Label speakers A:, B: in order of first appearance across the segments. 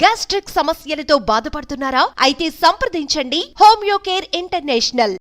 A: Gastric సమస్యలతో బాధపడుతున్నారా? అయితే సంప్రదించండి హోమియోకేర్ ఇంటర్నేషనల్.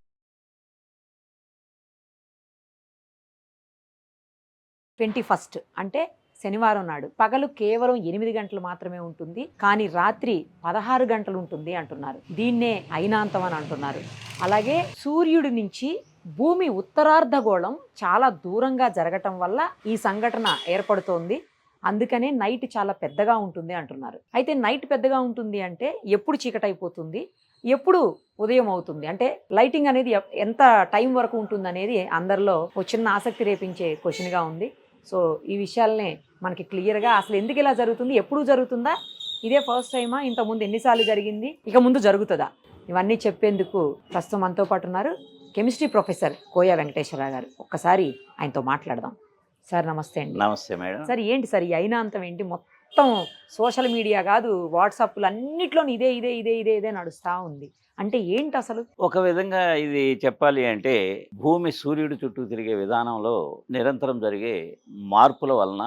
B: 21 అంటే శనివారం నాడు పగలు కేవలం 8 గంటలు మాత్రమే ఉంటుంది, కానీ రాత్రి 16 గంటలు ఉంటుంది అంటున్నారు. దీన్నే అయినాంతం అని అంటున్నారు. అలాగే సూర్యుడి నుంచి భూమి ఉత్తరార్ధగోళం చాలా దూరంగా జరగటం వల్ల ఈ సంఘటన ఏర్పడుతోంది. అందుకనే నైట్ చాలా పెద్దగా ఉంటుంది అంటున్నారు. అయితే నైట్ పెద్దగా ఉంటుంది అంటే ఎప్పుడు చీకటైపోతుంది, ఎప్పుడు ఉదయం అవుతుంది, అంటే లైటింగ్ అనేది ఎంత టైం వరకు ఉంటుంది అనేది అందరిలో ఒక చిన్న ఆసక్తి రేపించే క్వశ్చన్గా ఉంది. సో ఈ విషయాలనే మనకి క్లియర్గా అసలు ఎందుకు ఇలా జరుగుతుంది, ఎప్పుడు జరుగుతుందా, ఇదే ఫస్ట్ టైమా, ఇంతకుముందు ఎన్నిసార్లు జరిగింది, ఇక ముందు జరుగుతుందా, ఇవన్నీ చెప్పేందుకు ప్రస్తుతం మనతో పాటు ఉన్నారు కెమిస్ట్రీ ప్రొఫెసర్ కోయ వెంకటేశ్వరరావు గారు. ఒక్కసారి ఆయనతో మాట్లాడదాం. సార్ నమస్తే అండి.
C: నమస్తే మేడం.
B: సార్ ఏంటి సార్ ఈ అయినాంతం ఏంటి? మొత్తం సోషల్ మీడియా కాదు, వాట్సాప్లు అన్నిట్లోని ఇదే ఇదే ఇదే ఇదే ఇదే నడుస్తూ ఉంది. అంటే ఏంటి అసలు?
C: ఒక విధంగా ఇది చెప్పాలి అంటే భూమి సూర్యుడి చుట్టూ తిరిగే విధానంలో నిరంతరం జరిగే మార్పుల వలన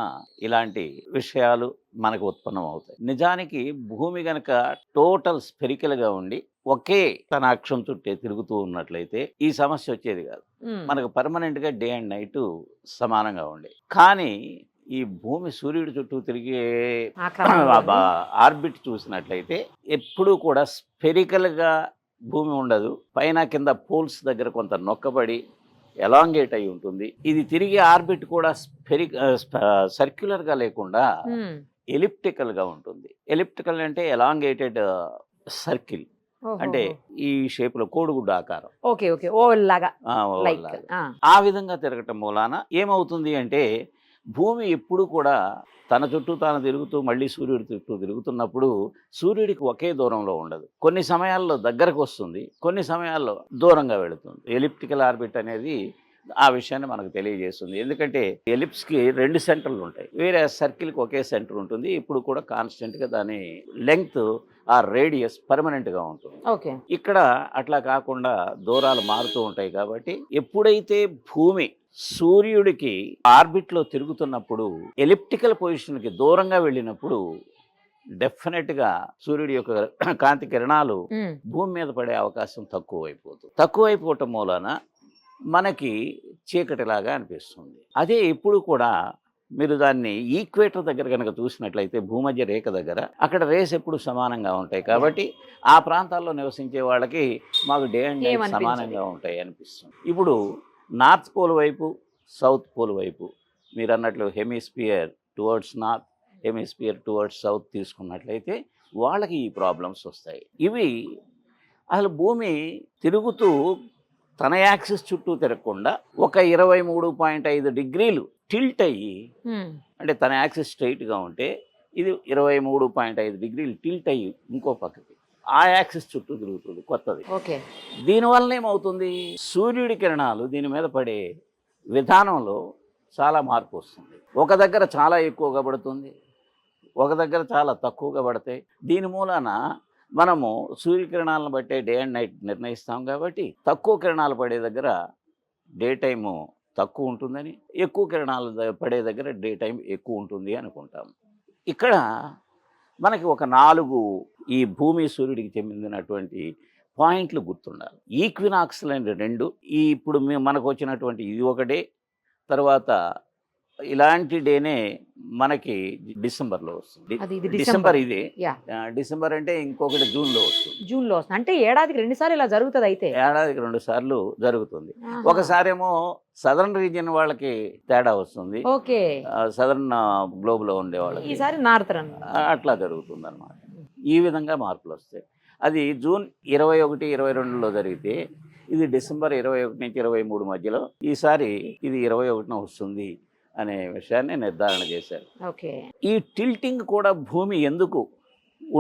C: ఇలాంటి విషయాలు మనకు ఉత్పన్నం అవుతాయి. నిజానికి భూమి గనక టోటల్ స్పెరికల్గా ఉండి ఒకే తన అక్షం చుట్టే తిరుగుతూ ఉన్నట్లయితే ఈ సమస్య వచ్చేది కాదు. మనకు పర్మనెంట్గా డే అండ్ నైట్ సమానంగా ఉండే. కానీ ఈ భూమి సూర్యుడి చుట్టూ తిరిగే ఆర్బిట్ చూసినట్లయితే ఎప్పుడూ కూడా స్పెరికల్గా భూమి ఉండదు. పైన కింద పోల్స్ దగ్గర కొంత నొక్కబడి ఎలాంగేట్ అయి ఉంటుంది. ఇది తిరిగే ఆర్బిట్ కూడా సర్క్యులర్గా లేకుండా ఎలిప్టికల్గా ఉంటుంది. ఎలిప్టికల్ అంటే ఎలాంగేటెడ్ సర్కిల్, అంటే ఈ షేప్లో కోడిగుడ్డు ఆకారం,
B: ఓవల్ లాగా.
C: ఆ విధంగా తిరగటం మూలాన ఏమవుతుంది అంటే భూమి ఎప్పుడు కూడా తన చుట్టూ తాను తిరుగుతూ మళ్ళీ సూర్యుడి చుట్టూ తిరుగుతున్నప్పుడు సూర్యుడికి ఒకే దూరంలో ఉండదు. కొన్ని సమయాల్లో దగ్గరకు వస్తుంది, కొన్ని సమయాల్లో దూరంగా వెళుతుంది. ఎలిప్టికల్ ఆర్బిట్ అనేది ఆ విషయాన్ని మనకు తెలియజేస్తుంది. ఎందుకంటే ఎలిప్స్కి 2 సెంటర్లు ఉంటాయి, వేరే సర్కిల్కి ఒకే సెంటర్ ఉంటుంది. ఇప్పుడు కూడా కాన్స్టెంట్గా దాని లెంగ్త్ ఆ రేడియస్ పర్మనెంట్గా ఉంటుంది. ఇక్కడ అట్లా కాకుండా దూరాలు మారుతూ ఉంటాయి. కాబట్టి ఎప్పుడైతే భూమి సూర్యుడికి ఆర్బిట్లో తిరుగుతున్నప్పుడు ఎలిప్టికల్ పొజిషన్కి దూరంగా వెళ్ళినప్పుడు డెఫినెట్గా సూర్యుడి యొక్క కాంతి కిరణాలు భూమి మీద పడే అవకాశం తక్కువైపోవటం మూలాన మనకి చీకటిలాగా అనిపిస్తుంది. అదే ఎప్పుడు కూడా మీరు దాన్ని ఈక్వేటర్ దగ్గర కనుక చూసినట్లయితే భూమధ్య రేఖ దగ్గర అక్కడ రేస్ ఎప్పుడు సమానంగా ఉంటాయి. కాబట్టి ఆ ప్రాంతాల్లో నివసించే వాళ్ళకి మాకు డే అండ్ నైట్ సమానంగా ఉంటాయి అనిపిస్తుంది. ఇప్పుడు నార్త్ పోల్ వైపు, సౌత్ పోల్ వైపు మీరు అన్నట్లు hemisphere towards north, hemisphere towards south తీసుకున్నట్లయితే వాళ్ళకి ఈ ప్రాబ్లమ్స్ వస్తాయి. ఇవి అసలు భూమి తిరుగుతూ తన యాక్సిస్ చుట్టూ తిరగకుండా ఒక 23.5 డిగ్రీలు టిల్ట్ అయ్యి, అంటే తన యాక్సిస్ స్ట్రైట్గా ఉంటే ఇది 23.5 డిగ్రీలు టిల్ట్ అయ్యి ఇంకో పక్కకి ఆ యాక్సిస్ చుట్టూ తిరుగుతుంది కొత్తది. దీనివల్ల ఏమవుతుంది, సూర్యుడి కిరణాలు దీని మీద పడే విధానంలో చాలా మార్పు వస్తుంది. ఒక దగ్గర చాలా ఎక్కువగా పడుతుంది, ఒక దగ్గర చాలా తక్కువగా పడతాయి. దీని మూలాన మనము సూర్యకిరణాలను బట్టే డే అండ్ నైట్ నిర్ణయిస్తాం. కాబట్టి తక్కువ కిరణాలు పడే దగ్గర డే టైము తక్కువ ఉంటుందని, ఎక్కువ కిరణాలు పడే దగ్గర డే టైం ఎక్కువ ఉంటుంది అనుకుంటాం. ఇక్కడ మనకి ఒక 4 ఈ భూమి సూర్యుడికి చెందినటువంటి పాయింట్లు గుర్తుండాలి. ఈక్వినాక్స్లు అంటే 2, ఈ ఇప్పుడు మనకు వచ్చినటువంటి ఇది ఒక డే, తర్వాత ఇలాంటి డేనే మనకి డిసెంబర్లో వస్తుంది. డిసెంబర్ ఇదే, డిసెంబర్ అంటే ఇంకొకటి జూన్లో వస్తుంది.
B: అంటే ఏడాదికి 2 సార్లు ఇలా జరుగుతుంది. అయితే
C: ఏడాదికి 2 సార్లు జరుగుతుంది. ఒకసారేమో సదరన్ రీజియన్ వాళ్ళకి తేడా వస్తుంది, సదరన్ గ్లోబ్ లో ఉండే వాళ్ళకి
B: ఈసారి నార్త్
C: అట్లా జరుగుతుంది అన్నమాట. ఈ విధంగా మార్పులు వస్తాయి. అది జూన్ 21, 22లో జరిగితే ఇది డిసెంబర్ 21 నుంచి 23 మధ్యలో, ఈసారి ఇది 21న వస్తుంది అనే విషయాన్ని నిర్ధారణ చేశారు. ఈ టిల్టింగ్ కూడా భూమి ఎందుకు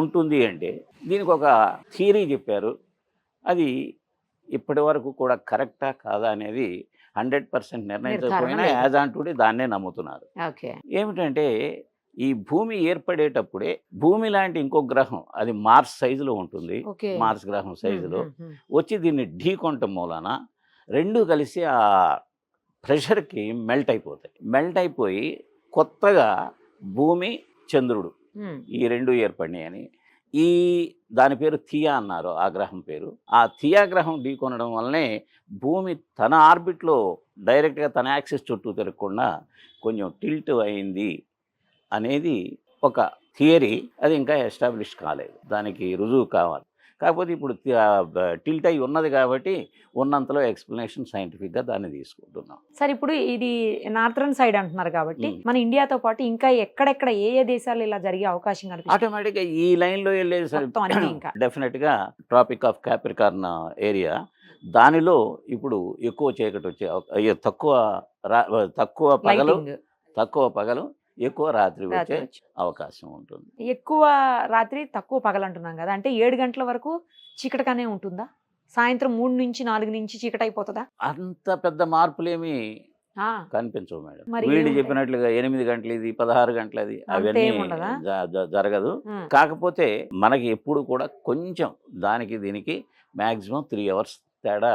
C: ఉంటుంది అంటే దీనికి ఒక థియరీ చెప్పారు. అది ఇప్పటి వరకు కూడా కరెక్టా కాదా అనేది 100% నిర్ణయించకపోయినా యాజ్ ఆన్ టుడే దాన్నే నమ్ముతున్నారు. ఏమిటంటే ఈ భూమి ఏర్పడేటప్పుడే భూమి లాంటి ఇంకో గ్రహం, అది మార్స్ సైజులో ఉంటుంది, మార్స్ గ్రహం సైజులో వచ్చి దీన్ని ఢీకొనటం మూలాన 2 కలిసి ఆ ప్రెషర్కి మెల్ట్ అయిపోయి కొత్తగా భూమి, చంద్రుడు ఈ 2 ఏర్పడినాయని ఈ దాని పేరు థియా అన్నారు, ఆ గ్రహం పేరు. ఆ థియా గ్రహం ఢీకొనడం వల్లనే భూమి తన ఆర్బిట్లో డైరెక్ట్గా తన యాక్సిస్ చుట్టూ తిరగకుండా కొంచెం టిల్ట్ అయింది అనేది ఒక థియరీ. అది ఇంకా ఎస్టాబ్లిష్ కాలేదు, దానికి రుజువు కావాలి. కాకపోతే ఇప్పుడు టిల్ట్ అయి ఉన్నది కాబట్టి ఉన్నంతలో ఎక్స్ప్లెనేషన్ సైంటిఫిక్గా దాన్ని తీసుకుంటున్నాం.
B: సార్ ఇప్పుడు ఇది నార్థరన్ సైడ్ అంటున్నారు కాబట్టి మన ఇండియాతో పాటు ఇంకా ఎక్కడెక్కడ ఏ ఏ దేశాలు ఇలా జరిగే అవకాశం కనిపిస్తుంది?
C: ఆటోమేటిక్గా ఈ లైన్లో
B: మొత్తం అన్నీ
C: వెళ్ళేది
B: ఇంకా.
C: డెఫినెట్గా ట్రాపిక్ ఆఫ్ క్యాప్రికార్న్ ఏరియా, దానిలో ఇప్పుడు ఎక్కువ చీకటి వచ్చే తక్కువ పగలు
B: Lighting.
C: తక్కువ పగలు ఎక్కువ రాత్రి వచ్చే
B: రాత్రి వచ్చి.
C: అవకాశం ఉంటుంది.
B: ఎక్కువ రాత్రి తక్కువ పగలు అంటున్నాం కదా, అంటే 7 గంటల వరకు చీకటిగానే ఉంటుందా? సాయంత్రం 3 నుంచి 4 నుంచి చీకటి అయిపోతుందా?
C: అంత పెద్ద మార్పులేమి
B: ఆ,
C: కనిపించవు మేడం.
B: మరి
C: వీళ్ళు
B: ఏముంటాయి?
C: చెప్పినట్లుగా 8 గంటలది 16 గంటలది అవన్నీ
B: ఏముండదా?
C: జరగదు.
B: ఉమ్,
C: కాకపోతే మనకి ఎప్పుడు కూడా కొంచెం దానికి దీనికి మ్యాక్సిమం 3 అవర్స్ తేడా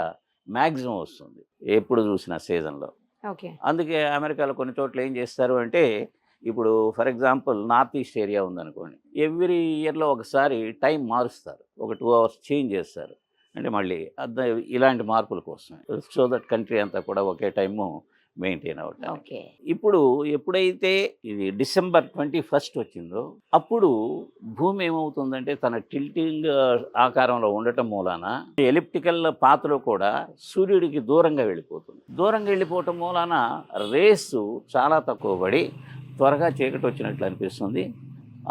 C: మ్యాక్సిమం వస్తుంది ఎప్పుడు చూసిన సీజన్లో.
B: ఓకే.
C: అందుకే అమెరికాలో కొన్ని చోట్ల ఏం చేస్తారు అంటే, ఇప్పుడు for example north east area ఉందనుకోండి, ఎవ్రీ ఇయర్లో ఒకసారి టైం మారుస్తారు, ఒక 2 అవర్స్ చేంజ్ చేస్తారు. అంటే మళ్ళీ ఇలాంటి మార్పుల కోసం, సో దట్ కంట్రీ అంతా కూడా ఒకే టైము మెయింటైన్ అవుతాయి.
B: ఓకే.
C: ఇప్పుడు ఎప్పుడైతే ఇది డిసెంబర్ 21 వచ్చిందో అప్పుడు భూమి ఏమవుతుందంటే తన టిల్టింగ్ ఆకారంలో ఉండటం మూలాన ఎలిప్టికల్ పాత్లో కూడా సూర్యుడికి దూరంగా వెళ్ళిపోతుంది. దూరంగా వెళ్ళిపోవటం మూలాన రేసు చాలా తక్కువ పడి త్వరగా చీకటి వచ్చినట్లు అనిపిస్తుంది.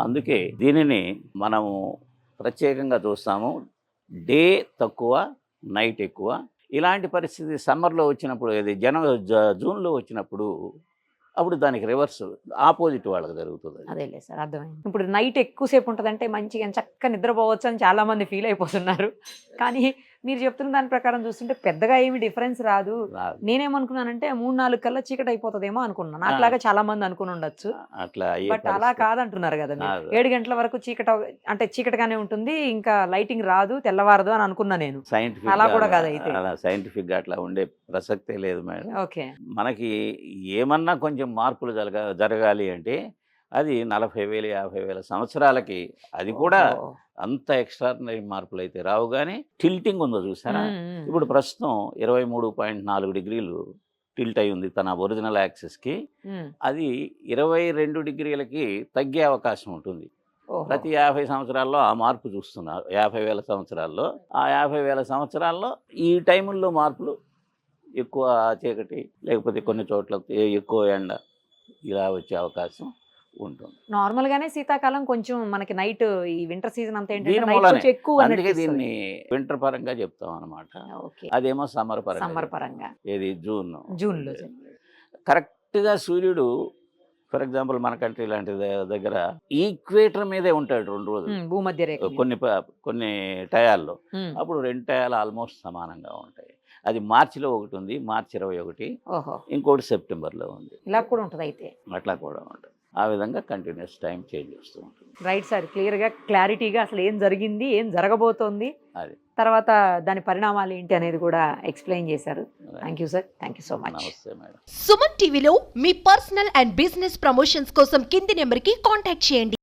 C: అందుకే దీనిని మనము ప్రత్యేకంగా చూస్తాము, డే తక్కువ నైట్ ఎక్కువ. ఇలాంటి పరిస్థితి సమ్మర్లో వచ్చినప్పుడు, ఇది జూన్లో వచ్చినప్పుడు, అప్పుడు దానికి రివర్స్ ఆపోజిట్ వాళ్ళకి జరుగుతుంది.
B: అదేలే సార్, అర్థమైంది. ఇప్పుడు నైట్ ఎక్కువసేపు ఉంటుందంటే మంచిగా చక్కగా నిద్రపోవచ్చు అని చాలా మంది ఫీల్ అయిపోతున్నారు. కానీ మీరు చెప్తున్న దాని ప్రకారం చూస్తుంటే పెద్దగా ఏమి డిఫరెన్స్ రాదు. నేనేమనుకున్నానంటే 3-4 కల్లా చీకటి అయిపోతుందేమో అనుకున్నాను. నాకులాగా చాలా మంది అనుకుని ఉండొచ్చు,
C: అట్లా
B: బట్ అలా కాదంటున్నారు కదా మీరు. 7 గంటల వరకు అంటే చీకటిగానే ఉంటుంది, ఇంకా లైటింగ్ రాదు, తెల్లవారదు అని అనుకున్నా నేను.
C: సైంటిఫిక్
B: అలా కూడా కాదు అయితే.
C: అలా సైంటిఫిక్గా అట్లా ఉండే ప్రసక్తే లేదు మేడం.
B: ఓకే.
C: మనకి ఏమన్నా కొంచెం మార్పులు జరగాలి అంటే అది 40,000 50,000 సంవత్సరాలకి, అది కూడా
B: ఓ.
C: అంత ఎక్స్ట్రాడినరీ మార్పులు అయితే రావు. కానీ టిల్టింగ్ ఉందో చూసారా,
B: ఉమ్.
C: ఇప్పుడు ప్రస్తుతం 23.4 డిగ్రీలు టిల్ట్ అయి ఉంది తన ఒరిజినల్ యాక్సిస్కి.
B: ఉమ్.
C: అది 22 డిగ్రీలకి తగ్గే అవకాశం ఉంటుంది.
B: ఓహో.
C: ప్రతి 50 సంవత్సరాల్లో ఆ మార్పు చూస్తున్నారు. 50,000 సంవత్సరాల్లో, ఆ 50,000 సంవత్సరాల్లో ఈ టైముల్లో మార్పులు, ఎక్కువ చీకటి లేకపోతే కొన్ని చోట్ల ఎక్కువ ఎండ, ఇలా వచ్చే అవకాశం ఉంటుంది.
B: నార్మల్ గానే శీతాకాలం కొంచెం మనకి నైట్, ఈ వింటర్ సీజన్ అంతా ఏంటంటే
C: దీని
B: night
C: మూలనే.
B: కొంచెం ఎక్కువ
C: అందుకే
B: అనిపిస్తుంది.
C: దీన్ని వింటర్ పరంగా చెప్తాం అనమాట.
B: ఓకే.
C: అదేమో సమ్మర్
B: సమ్మర్
C: పరంగా.
B: పరంగా
C: ఏది
B: జూన్లో.
C: కరెక్ట్గా సూర్యుడు ఫర్ ఎగ్జాంపుల్ మన కంట్రీ లాంటి దగ్గర ఈక్వేటర్ మీదే ఉంటాడు 2 రోజులు
B: భూమధ్య రేఖ మీద.
C: కొన్ని టయాల్లో.
B: ఉమ్.
C: అప్పుడు 2 టయాలు ఆల్మోస్ట్ సమానంగా ఉంటాయి. అది మార్చిలో ఒకటి ఉంది, మార్చి 21,
B: ఓహో,
C: ఇంకోటి సెప్టెంబర్లో ఉంది.
B: ఇలా కూడా ఉంటుంది అయితే.
C: అట్లా కూడా ఉంటుంది. ఆ విధంగా కంటిన్యూస్ టైం చేంజ్ చేస్తూ ఉంటుంది.
B: రైట్ సార్, క్లియర్గా క్లారిటీగా అసలు ఏం జరిగింది, ఏం జరగబోతోంది,
C: అది
B: తర్వాత దాని పరిణామాలు ఏంటి అనేది కూడా ఎక్స్ప్లెయిన్ చేశారు. Thank you sir, thank you so much.
C: నమస్తే మేడం.
A: సుమన్ టీవీలో మీ పర్సనల్ అండ్ బిజినెస్ ప్రమోషన్స్ కోసం కింది నెంబర్కి కాంటాక్ట్ చేయండి.